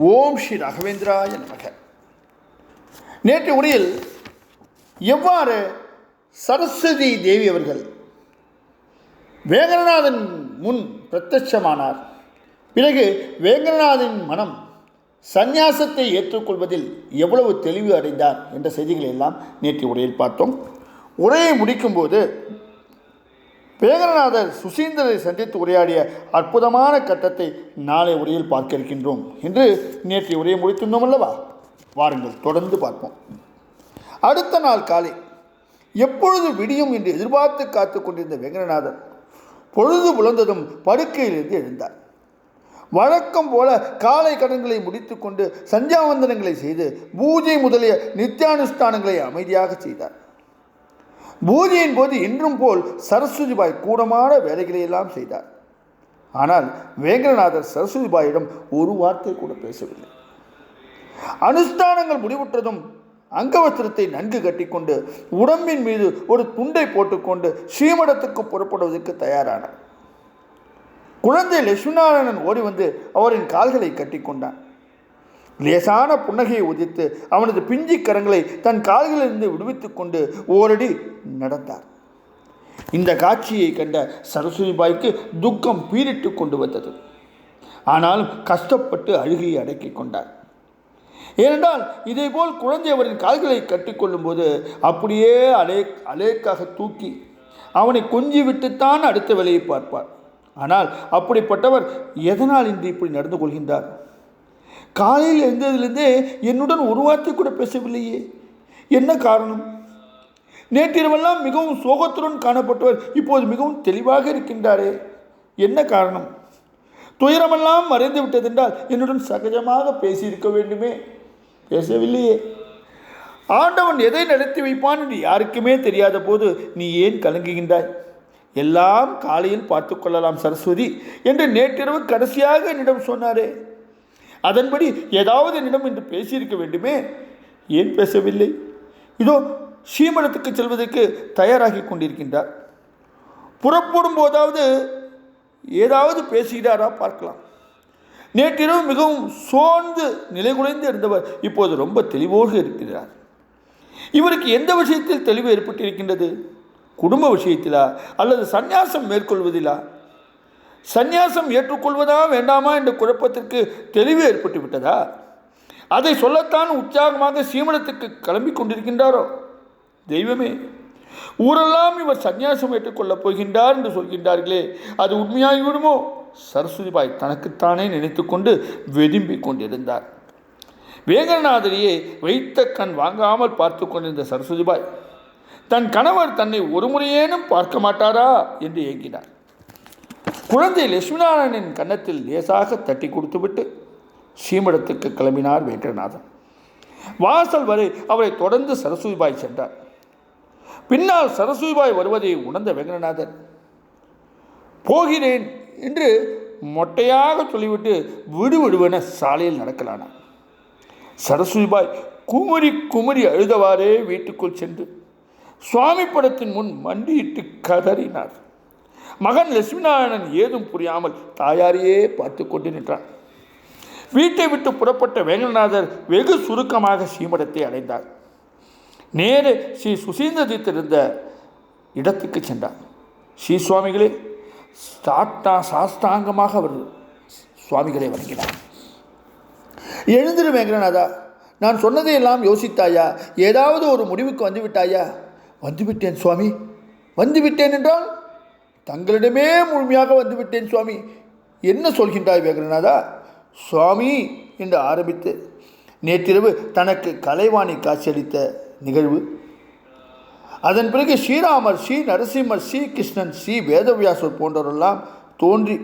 ஓம் ஸ்ரீ ராகவேந்திராய நமக. நேற்று உரையில் எவ்வாறு சரஸ்வதி தேவி அவர்கள் வேங்கடநாதன் முன் பிரத்யட்சமானார், பிறகு வேங்கடநாதன் மனம் சந்நியாசத்தை ஏற்றுக்கொள்வதில் எவ்வளவு தெளிவு அடைந்தார் என்ற செய்திகளை எல்லாம் நேற்று உரையில் பார்த்தோம். உரையை முடிக்கும்போது வேங்கடநாதர் சுசீந்திரரை சந்தித்து உரையாடிய அற்புதமான கட்டத்தை நாளை உரையில் பார்க்க இருக்கின்றோம் என்று நேற்று உரையை முடித்திருந்தோம் அல்லவா? வாருங்கள் தொடர்ந்து பார்ப்போம். அடுத்த நாள் காலை எப்பொழுது விடியும் என்று எதிர்பார்த்து காத்து கொண்டிருந்த வேங்கடநாதர் பொழுது புலந்ததும் படுக்கையிலிருந்து எழுந்தார். வழக்கம் போல காலை கடன்களை முடித்து கொண்டு சந்தியாவந்தனங்களை செய்து பூஜை முதலிய நித்தியானுஷ்டானங்களை அமைதியாக செய்தார். பூஜையின் போது இன்றும் போல் சரஸ்வதிபாய் கூடமான வேலைகளை எல்லாம் செய்தார். ஆனால் வேங்கடநாதர் சரஸ்வதிபாயிடம் ஒரு வார்த்தை கூட பேசவில்லை. அனுஷ்டானங்கள் முடிவுற்றதும் அங்கவஸ்திரத்தை நன்கு கட்டிக்கொண்டு உடம்பின் மீது ஒரு துண்டை போட்டுக்கொண்டு ஸ்ரீமடத்துக்கு புறப்படுவதற்கு தயாரானார். குழந்தை லட்சுமிநாராயணன் ஓடி வந்து அவரின் கால்களை கட்டிக்கொண்டான். லேசான புன்னகையை உதித்து அவனது பிஞ்சி கரங்களை தன் கால்களிலிருந்து விடுவித்துக் கொண்டு ஓரடி நடந்தார். இந்த காட்சியை கண்ட சரஸ்வதிபாய்க்கு துக்கம் பீரிட்டு கொண்டு வந்தது. ஆனாலும் கஷ்டப்பட்டு அழுகையை அடக்கிக் கொண்டார். ஏனென்றால் இதேபோல் குழந்தை அவரின் கால்களை கட்டிக்கொள்ளும் போது அப்படியே அலேக்காக தூக்கி அவனை கொஞ்சி விட்டுத்தான் அடுத்த வேலையை பார்ப்பார். ஆனால் அப்படிப்பட்டவர் எதனால் இன்று இப்படி நடந்து கொள்கின்றார்? காலையில் எழுந்ததிலிருந்தே என்னுடன் ஒரு வார்த்தை கூட பேசவில்லையே, என்ன காரணம்? நேற்றிரவெல்லாம் மிகவும் சோகத்துடன் காணப்பட்டவர் இப்போது மிகவும் தெளிவாக இருக்கின்றாரே, என்ன காரணம்? துயரமெல்லாம் மறைந்து விட்டதென்றால் என்னுடன் சகஜமாக பேசியிருக்க வேண்டுமே, பேசவில்லையே. ஆண்டவன் எதை நடத்தி வைப்பான் என்று யாருக்குமே தெரியாத போது நீ ஏன் கலங்குகின்றாய்? எல்லாம் காலையில் பார்த்து கொள்ளலாம் சரஸ்வதி என்று நேற்றிரவு கடைசியாக என்னிடம் சொன்னாரே, அதன்படி ஏதாவது என்னிடம் என்று பேசியிருக்க வேண்டுமே, ஏன் பேசவில்லை? இதோ ஸ்ரீமடத்துக்கு செல்வதற்கு தயாராகி கொண்டிருக்கின்றார். புறப்படும் போதாவது ஏதாவது பேசுகிறாரா பார்க்கலாம். நேற்றிரவு மிகவும் சோர்ந்து நிலைகுலைந்து இருந்தவர் இப்போது ரொம்ப தெளிவோடு இருக்கிறார். இவருக்கு எந்த விஷயத்தில் தெளிவு ஏற்பட்டிருக்கின்றது? குடும்ப விஷயத்திலா அல்லது சந்நியாசம் மேற்கொள்வதிலா? சந்நியாசம் ஏற்றுக்கொள்வதா வேண்டாமா என்ற குழப்பத்திற்கு தெளிவு ஏற்பட்டு விட்டதா? அதை சொல்லத்தான் உற்சாகமாக சீமனத்துக்கு கிளம்பி கொண்டிருக்கின்றாரோ? தெய்வமே, ஊரெல்லாம் இவர் சந்நியாசம் ஏற்றுக்கொள்ளப் போகின்றார் என்று சொல்கின்றார்களே, அது உண்மையாகிவிடுமோ? சரஸ்வதிபாய் தனக்குத்தானே நினைத்து கொண்டு வெதும்பிக் கொண்டிருந்தார். வேங்கடநாதரையே வைத்த கண் வாங்காமல் பார்த்து கொண்டிருந்த சரஸ்வதிபாய் தன் கணவர் தன்னை ஒரு முறையேனும் பார்க்க மாட்டாரா என்று ஏங்கினார். குழந்தை லட்சுமிநாராயணின் கன்னத்தில் லேசாக தட்டி கொடுத்துவிட்டு ஸ்ரீமடத்துக்கு கிளம்பினார் வேங்கடநாதன். வாசல் வரை அவரை தொடர்ந்து சரஸ்வதிபாய் சென்றார். பின்னால் சரஸ்வதிபாய் வருவதை உணர்ந்த வேங்கடநாதன் போகிறேன் என்று மொட்டையாக சொல்லிவிட்டு விடுவிடுவென சாலையில் நடக்கலானார். சரஸ்வதிபாய் குமரி குமரி அழுதவாறே வீட்டுக்குள் சென்று சுவாமி படத்தின் முன் மண்டியிட்டு கதறினார். மகன் லட்சுமிநாராயணன் ஏதும் புரியாமல் தாயாரையே பார்த்து கொண்டு நின்றார். வீட்டை விட்டு புறப்பட்ட வேங்கடநாதர் வெகு சுருக்கமாக ஸ்ரீமடத்தை அடைந்தார். நேரே ஸ்ரீ சுசீந்திர தீர்த்தர் இருந்த இடத்துக்கு சென்றார். ஸ்ரீ சுவாமிகளே சாஸ்தாங்கமாக அவர் சுவாமிகளை வணங்கினார். எழுந்திரு வேங்கடநாதா, நான் சொன்னதையெல்லாம் யோசித்தாயா? ஏதாவது ஒரு முடிவுக்கு வந்துவிட்டாயா? வந்துவிட்டேன் சுவாமி. வந்துவிட்டேன் என்றால் தங்களிடமே முழுமையாக வந்துவிட்டேன் சுவாமி. என்ன சொல்கின்றாய் வேங்கடநாதா? சுவாமி என்று ஆரம்பித்து நேற்றிரவு தனக்கு கலைவாணி காட்சியளித்த நிகழ்வு, அதன் பிறகு ஸ்ரீராமர், ஸ்ரீ நரசிம்மர், ஸ்ரீ கிருஷ்ணன், ஸ்ரீ வேதவியாசர் போன்றவரெல்லாம் தோன்றி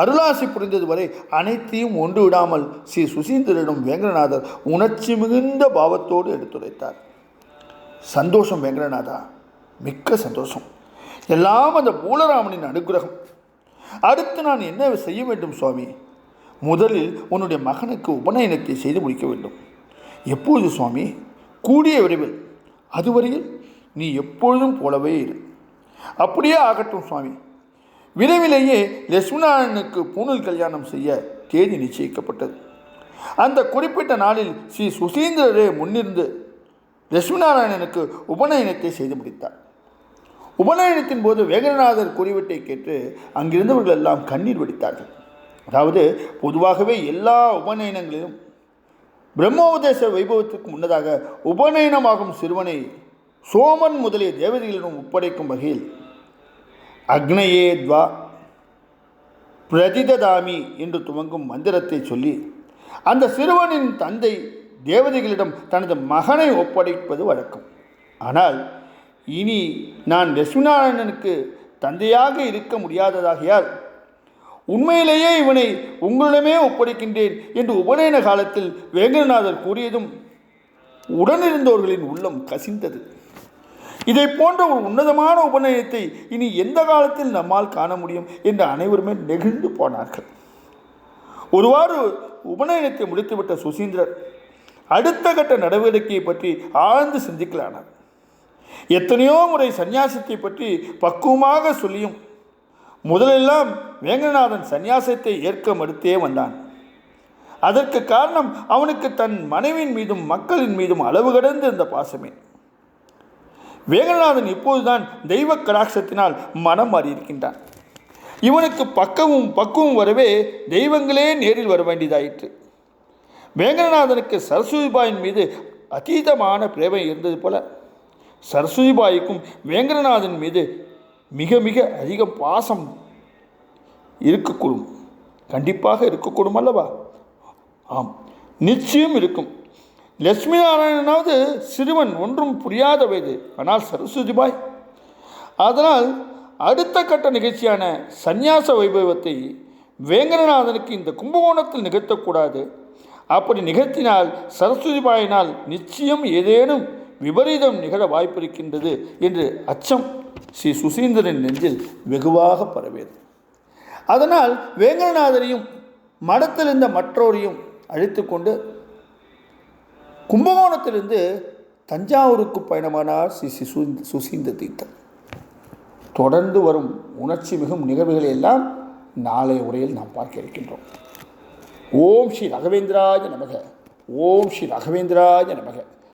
அருளாசி புரிந்தது வரை அனைத்தையும் ஒன்று விடாமல் ஸ்ரீ சுசீந்திரனிடம் வேங்கடநாதர் உணர்ச்சி மிகுந்த பாவத்தோடு எடுத்துரைத்தார். சந்தோஷம் வேங்கடநாதா, மிக்க சந்தோஷம். எல்லாம் அந்த மூலராமனின் அனுகிரகம். அடுத்து நான் என்ன செய்ய வேண்டும் சுவாமி? முதலில் உன்னுடைய மகனுக்கு உபநயனத்தை செய்து முடிக்க வேண்டும். எப்பொழுது சுவாமி? கூடிய விரைவில். அதுவரையில் நீ எப்பொழுதும் போலவே இரு. அப்படியே ஆகட்டும் சுவாமி. விரைவிலேயே லட்சுமிநாராயணனுக்கு பூணல் கல்யாணம் செய்ய தேதி நிச்சயிக்கப்பட்டது. அந்த குறிப்பிட்ட நாளில் ஸ்ரீ சுசீந்திரரே முன்னிருந்து லட்சுமிநாராயணனுக்கு உபநயனத்தை செய்து முடித்தார். உபநயனத்தின் போது வேங்கடநாதர் குறிவிட்டை கேட்டு அங்கிருந்தவர்கள் எல்லாம் கண்ணீர் வடித்தார்கள். அதாவது பொதுவாகவே எல்லா உபநயனங்களிலும் பிரம்மோபதேச வைபவத்திற்கு முன்னதாக உபநயனமாகும் சிறுவனை சோமன் முதலிய தேவதைகளிடம் ஒப்படைக்கும் வகையில் அக்னயே துவா பிரதிததாமி என்று துவங்கும் மந்திரத்தை சொல்லி அந்த சிறுவனின் தந்தை தேவதைகளிடம் தனது மகனை ஒப்படைப்பது வழக்கம். ஆனால் இனி நான் லட்சுமிநாராயணனுக்கு தந்தையாக இருக்க முடியாததாகையால் உண்மையிலேயே இவனை உங்களிடமே ஒப்படைக்கின்றேன் என்று உபநயன காலத்தில் வேங்கடநாதர் கூறியதும் உடனிருந்தவர்களின் உள்ளம் கசிந்தது. இதை போன்ற ஒரு உன்னதமான உபநயனத்தை இனி எந்த காலத்தில் நம்மால் காண முடியும் என்று அனைவருமே நெகிழ்ந்து போனார்கள். ஒருவாறு உபநயனத்தை முடித்துவிட்ட சுசீந்திரர் அடுத்த கட்ட நடவடிக்கையை பற்றி ஆழ்ந்து சிந்திக்கலானார். எத்தனையோ முறை சந்நியாசத்தை பற்றி பக்குவமாக சொல்லியும் முதலெல்லாம் வேங்கடநாதன் சந்நியாசத்தை ஏற்க மறுத்தே வந்தான். அதற்கு காரணம் அவனுக்கு தன் மனைவியின் மீதும் மக்களின் மீதும் அளவு கடந்து இருந்த பாசமே. வேங்கடநாதன் இப்போதுதான் தெய்வ கடாட்சத்தினால் மனம் மாறியிருக்கின்றான். இவனுக்கு பக்குவம் வரவே தெய்வங்களே நேரில் வர வேண்டியதாயிற்று. வேங்கடநாதனுக்கு சரஸ்வதிபாயின் மீது அதீதமான பிரேமை இருந்தது போல சரஸ்வதிபாய்க்கும் வேங்கடநாதன் மீது மிக மிக அதிக பாசம் இருக்கக்கூடும். கண்டிப்பாக இருக்கக்கூடும் அல்லவா? ஆம், நிச்சயம் இருக்கும். லட்சுமி நாராயணனாவது சிறுவன், ஒன்றும் புரியாத வயது. ஆனால் சரஸ்வதிபாய், அதனால் அடுத்த கட்ட நிகழ்ச்சியான சந்நியாச வைபவத்தை வேங்கடநாதனுக்கு இந்த கும்பகோணத்தில் நிகழ்த்தக்கூடாது. அப்படி நிகழ்த்தினால் சரஸ்வதிபாயினால் நிச்சயம் ஏதேனும் விபரீதம் நிகழ வாய்ப்பிருக்கின்றது என்று அச்சம் ஸ்ரீ சுசீந்திரன் நெஞ்சில் வெகுவாக பரவியது. அதனால் வேங்கடநாதரையும் மடத்தில் இருந்த மற்றோரையும் அழைத்து கொண்டு கும்பகோணத்திலிருந்து தஞ்சாவூருக்கு பயணமானார் ஸ்ரீ சுசீந்திர தீர்த்தர். தொடர்ந்து வரும் உணர்ச்சி மிகும் நிகழ்வுகளை எல்லாம் நாளைய உரையில் நாம் பார்க்க இருக்கின்றோம். ஓம் ஸ்ரீ ராகவேந்திராய நமக. ஓம் ஸ்ரீ ராகவேந்திராய நமக.